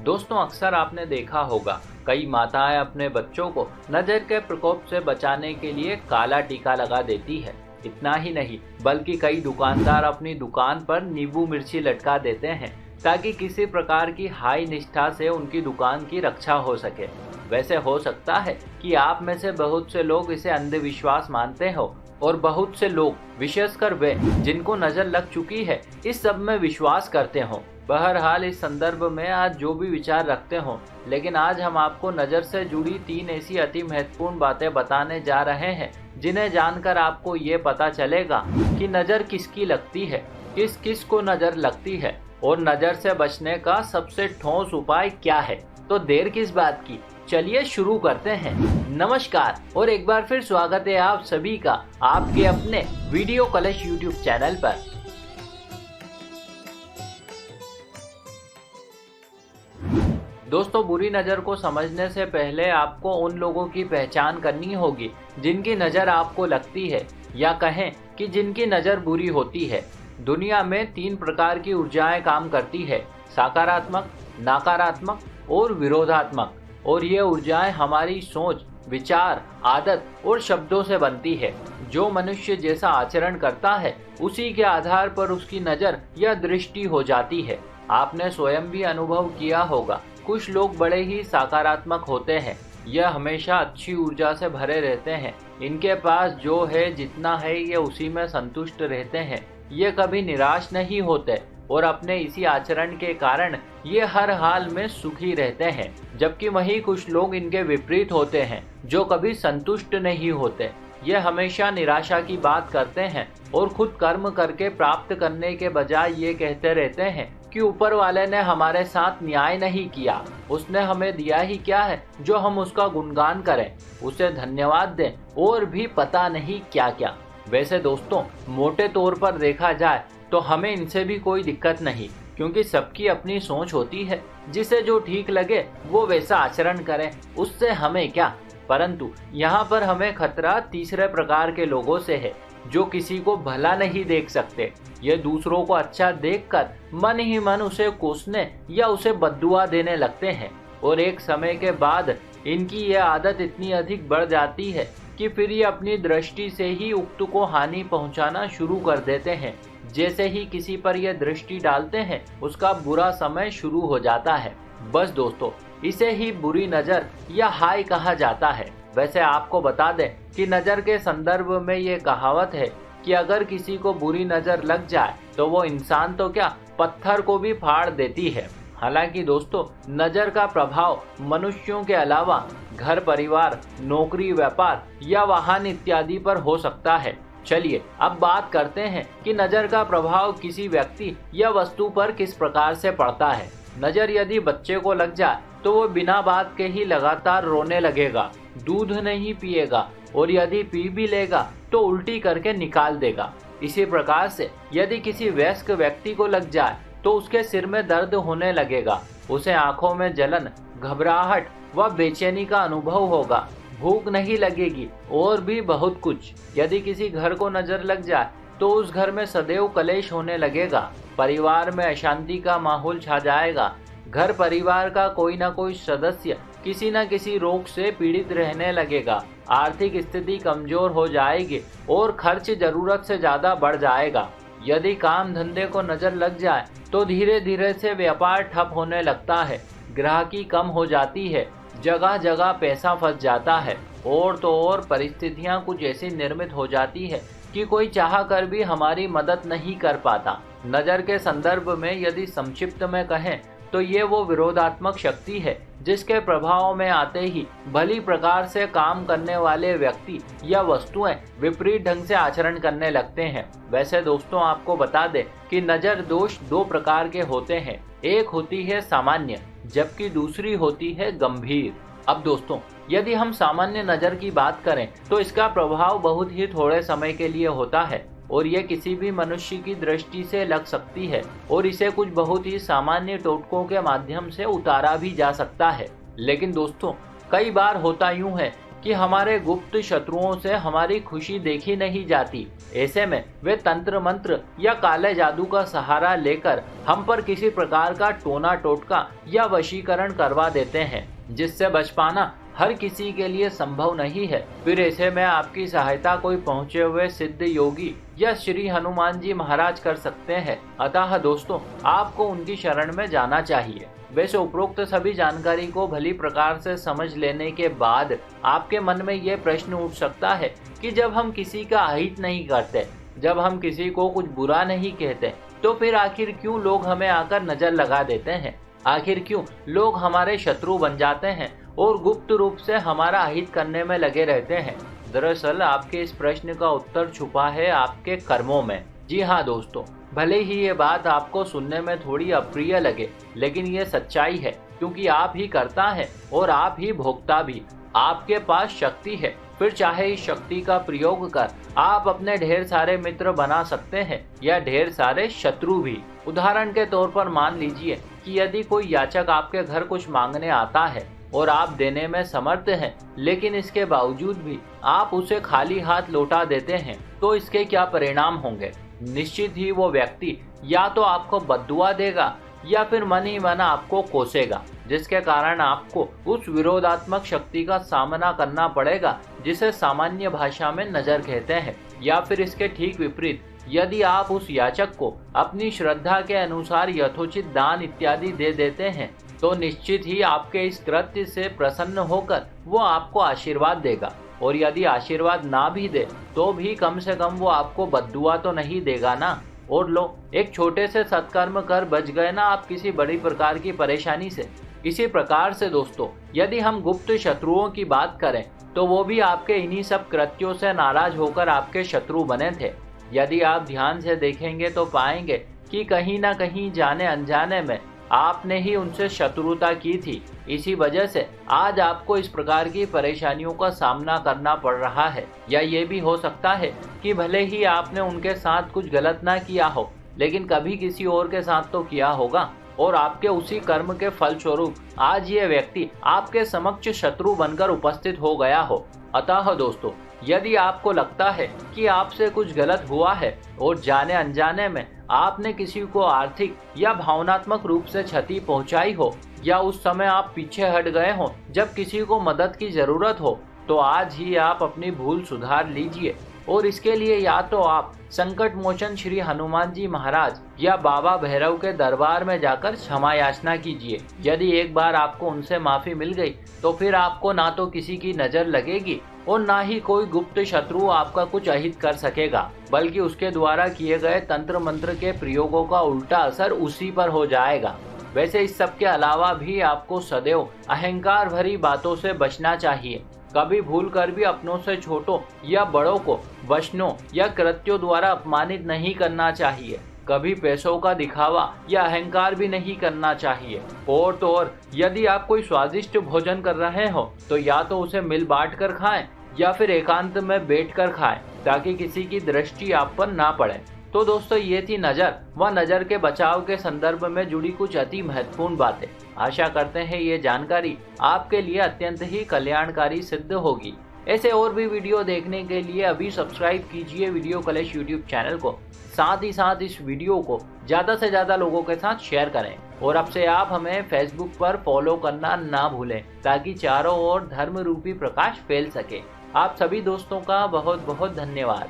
दोस्तों, अक्सर आपने देखा होगा कई माताएं अपने बच्चों को नजर के प्रकोप से बचाने के लिए काला टीका लगा देती है। इतना ही नहीं बल्कि कई दुकानदार अपनी दुकान पर नींबू मिर्ची लटका देते हैं ताकि किसी प्रकार की हाई निष्ठा से उनकी दुकान की रक्षा हो सके। वैसे हो सकता है कि आप में से बहुत से लोग इसे अंधविश्वास मानते हो और बहुत से लोग, विशेषकर वे जिनको नजर लग चुकी है, इस सब में विश्वास करते हो। बहरहाल इस संदर्भ में आज जो भी विचार रखते हो, लेकिन आज हम आपको नज़र से जुड़ी 3 ऐसी अति महत्वपूर्ण बातें बताने जा रहे हैं जिन्हें जानकर आपको ये पता चलेगा कि नज़र किसकी लगती है, किस किस को नज़र लगती है और नज़र से बचने का सबसे ठोस उपाय क्या है। तो देर किस बात की, चलिए शुरू करते हैं। नमस्कार और एक बार फिर स्वागत है आप सभी का आपके अपने वीडियो कलश यूट्यूब चैनल पर। दोस्तों, बुरी नज़र को समझने से पहले आपको उन लोगों की पहचान करनी होगी जिनकी नज़र आपको लगती है, या कहें कि जिनकी नज़र बुरी होती है। दुनिया में 3 प्रकार की ऊर्जाएं काम करती है, सकारात्मक, नकारात्मक और विरोधात्मक। और ये ऊर्जाएं हमारी सोच, विचार, आदत और शब्दों से बनती है। जो मनुष्य जैसा आचरण करता है उसी के आधार पर उसकी नज़र या दृष्टि हो जाती है। आपने स्वयं भी अनुभव किया होगा, कुछ लोग बड़े ही सकारात्मक होते हैं, यह हमेशा अच्छी ऊर्जा से भरे रहते हैं। इनके पास जो है, जितना है, ये उसी में संतुष्ट रहते हैं। ये कभी निराश नहीं होते और अपने इसी आचरण के कारण ये हर हाल में सुखी रहते हैं। जबकि वही कुछ लोग इनके विपरीत होते हैं जो कभी संतुष्ट नहीं होते। ये हमेशा निराशा की बात करते हैं और खुद कर्म करके प्राप्त करने के बजाय ये कहते रहते हैं कि ऊपर वाले ने हमारे साथ न्याय नहीं किया, उसने हमें दिया ही क्या है जो हम उसका गुणगान करें, उसे धन्यवाद दें और भी पता नहीं क्या क्या। वैसे दोस्तों, मोटे तौर पर देखा जाए तो हमें इनसे भी कोई दिक्कत नहीं, क्योंकि सबकी अपनी सोच होती है। जिसे जो ठीक लगे वो वैसा आचरण करे, उससे हमें क्या। परंतु यहाँ पर हमें खतरा तीसरे प्रकार के लोगों से है, जो किसी को भला नहीं देख सकते। ये दूसरों को अच्छा देखकर मन ही मन उसे कोसने या उसे बद्दुआ देने लगते हैं और एक समय के बाद इनकी यह आदत इतनी अधिक बढ़ जाती है कि फिर ये अपनी दृष्टि से ही उक्त को हानि पहुंचाना शुरू कर देते हैं। जैसे ही किसी पर यह दृष्टि डालते हैं, उसका बुरा समय शुरू हो जाता है। बस दोस्तों, इसे ही बुरी नज़र या हाय कहा जाता है। वैसे आपको बता दें कि नज़र के संदर्भ में ये कहावत है कि अगर किसी को बुरी नज़र लग जाए तो वो इंसान तो क्या, पत्थर को भी फाड़ देती है। हालांकि दोस्तों, नज़र का प्रभाव मनुष्यों के अलावा घर परिवार, नौकरी, व्यापार या वाहन इत्यादि पर हो सकता है। चलिए अब बात करते हैं कि नज़र का प्रभाव किसी व्यक्ति या वस्तु पर किस प्रकार से पड़ता है। नज़र यदि बच्चे को लग जाए तो वो बिना बात के ही लगातार रोने लगेगा, दूध नहीं पिएगा और यदि पी भी लेगा तो उल्टी करके निकाल देगा। इसी प्रकार से यदि किसी वयस्क व्यक्ति को लग जाए तो उसके सिर में दर्द होने लगेगा, उसे आंखों में जलन, घबराहट व बेचैनी का अनुभव होगा, भूख नहीं लगेगी और भी बहुत कुछ। यदि किसी घर को नज़र लग जाए तो उस घर में सदैव कलेश होने लगेगा, परिवार में अशांति का माहौल छा जाएगा, घर परिवार का कोई ना कोई सदस्य किसी न किसी रोग से पीड़ित रहने लगेगा, आर्थिक स्थिति कमजोर हो जाएगी और खर्च जरूरत से ज़्यादा बढ़ जाएगा। यदि काम धंधे को नज़र लग जाए तो धीरे धीरे से व्यापार ठप होने लगता है, ग्राहकी कम हो जाती है, जगह जगह पैसा फंस जाता है और तो और परिस्थितियां कुछ ऐसी निर्मित हो जाती है कि कोई चाह कर भी हमारी मदद नहीं कर पाता। नज़र के संदर्भ में यदि संक्षिप्त में कहें तो ये वो विरोधात्मक शक्ति है जिसके प्रभाव में आते ही भली प्रकार से काम करने वाले व्यक्ति या वस्तुएं विपरीत ढंग से आचरण करने लगते हैं। वैसे दोस्तों, आपको बता दें कि नज़र दोष 2 प्रकार के होते हैं। एक होती है सामान्य, जबकि दूसरी होती है गंभीर। अब दोस्तों, यदि हम सामान्य नज़र की बात करें तो इसका प्रभाव बहुत ही थोड़े समय के लिए होता है और यह किसी भी मनुष्य की दृष्टि से लग सकती है और इसे कुछ बहुत ही सामान्य टोटकों के माध्यम से उतारा भी जा सकता है। लेकिन दोस्तों, कई बार होता यूं है कि हमारे गुप्त शत्रुओं से हमारी खुशी देखी नहीं जाती। ऐसे में वे तंत्र मंत्र या काले जादू का सहारा लेकर हम पर किसी प्रकार का टोना टोटका या वशीकरण करवा देते हैं, जिससे बच पाना हर किसी के लिए संभव नहीं है। फिर ऐसे में आपकी सहायता कोई पहुंचे हुए सिद्ध योगी या श्री हनुमान जी महाराज कर सकते हैं। अतः दोस्तों, आपको उनकी शरण में जाना चाहिए। वैसे उपरोक्त सभी जानकारी को भली प्रकार से समझ लेने के बाद आपके मन में ये प्रश्न उठ सकता है कि जब हम किसी का अहित नहीं करते, जब हम किसी को कुछ बुरा नहीं कहते, तो फिर आखिर क्यों लोग हमें आकर नजर लगा देते हैं? आखिर क्यों लोग हमारे शत्रु बन जाते हैं और गुप्त रूप से हमारा अहित करने में लगे रहते हैं? दरअसल आपके इस प्रश्न का उत्तर छुपा है आपके कर्मों में। जी हाँ दोस्तों, भले ही ये बात आपको सुनने में थोड़ी अप्रिय लगे, लेकिन ये सच्चाई है, क्योंकि आप ही करता है और आप ही भोगता भी। आपके पास शक्ति है, फिर चाहे इस शक्ति का प्रयोग कर आप अपने ढेर सारे मित्र बना सकते हैं या ढेर सारे शत्रु भी। उदाहरण के तौर पर मान लीजिए कि यदि कोई याचक आपके घर कुछ मांगने आता है और आप देने में समर्थ हैं, लेकिन इसके बावजूद भी आप उसे खाली हाथ लौटा देते हैं, तो इसके क्या परिणाम होंगे? निश्चित ही वो व्यक्ति या तो आपको बद्दुआ देगा या फिर मन ही मन आपको कोसेगा, जिसके कारण आपको उस विरोधात्मक शक्ति का सामना करना पड़ेगा जिसे सामान्य भाषा में नजर कहते हैं। या फिर इसके ठीक विपरीत, यदि आप उस याचक को अपनी श्रद्धा के अनुसार यथोचित दान इत्यादि दे देते हैं, तो निश्चित ही आपके इस कृत्य से प्रसन्न होकर वो आपको आशीर्वाद देगा। और यदि आशीर्वाद ना भी दे तो भी कम से कम वो आपको बद्दुआ तो नहीं देगा ना। और लो, एक छोटे से सत्कर्म कर बच गए ना आप किसी बड़ी प्रकार की परेशानी से। इसी प्रकार से दोस्तों, यदि हम गुप्त शत्रुओं की बात करें तो वो भी आपके इन्हीं सब कृत्यों से नाराज होकर आपके शत्रु बने थे। यदि आप ध्यान से देखेंगे तो पाएंगे कि कहीं ना कहीं जाने अनजाने में आपने ही उनसे शत्रुता की थी। इसी वजह से आज आपको इस प्रकार की परेशानियों का सामना करना पड़ रहा है। या ये भी हो सकता है कि भले ही आपने उनके साथ कुछ गलत ना किया हो, लेकिन कभी किसी और के साथ तो किया होगा, और आपके उसी कर्म के फलस्वरूप आज ये व्यक्ति आपके समक्ष शत्रु बनकर उपस्थित हो गया हो। अतः दोस्तों, यदि आपको लगता है कि आपसे कुछ गलत हुआ है और जाने अनजाने में आपने किसी को आर्थिक या भावनात्मक रूप से क्षति पहुंचाई हो, या उस समय आप पीछे हट गए हो जब किसी को मदद की जरूरत हो, तो आज ही आप अपनी भूल सुधार लीजिए। और इसके लिए या तो आप संकट मोचन श्री हनुमान जी महाराज या बाबा भैरव के दरबार में जाकर क्षमा याचना कीजिए। यदि एक बार आपको उनसे माफी मिल गई तो फिर आपको ना तो किसी की नजर लगेगी और ना ही कोई गुप्त शत्रु आपका कुछ अहित कर सकेगा, बल्कि उसके द्वारा किए गए तंत्र मंत्र के प्रयोगों का उल्टा असर उसी पर हो जाएगा। वैसे इस सब के अलावा भी आपको सदैव अहंकार भरी बातों से बचना चाहिए। कभी भूल कर भी अपनों से छोटों या बड़ों को वचनों या कृत्यों द्वारा अपमानित नहीं करना चाहिए। कभी पैसों का दिखावा या अहंकार भी नहीं करना चाहिए। और तो और, यदि आप कोई स्वादिष्ट भोजन कर रहे हो तो या तो उसे मिल बांट कर खाएं या फिर एकांत में बैठकर खाएं, ताकि किसी की दृष्टि आप पर ना पड़े। तो दोस्तों, ये थी नजर व नजर के बचाव के संदर्भ में जुड़ी कुछ अति महत्वपूर्ण बातें। आशा करते हैं ये जानकारी आपके लिए अत्यंत ही कल्याणकारी सिद्ध होगी। ऐसे और भी वीडियो देखने के लिए अभी सब्सक्राइब कीजिए वीडियो कलेश यूट्यूब चैनल को। साथ ही साथ इस वीडियो को ज़्यादा से ज़्यादा लोगों के साथ शेयर करें। और अब से आप हमें फेसबुक पर फॉलो करना ना भूलें, ताकि चारों ओर धर्म रूपी प्रकाश फैल सके। आप सभी दोस्तों का बहुत बहुत धन्यवाद।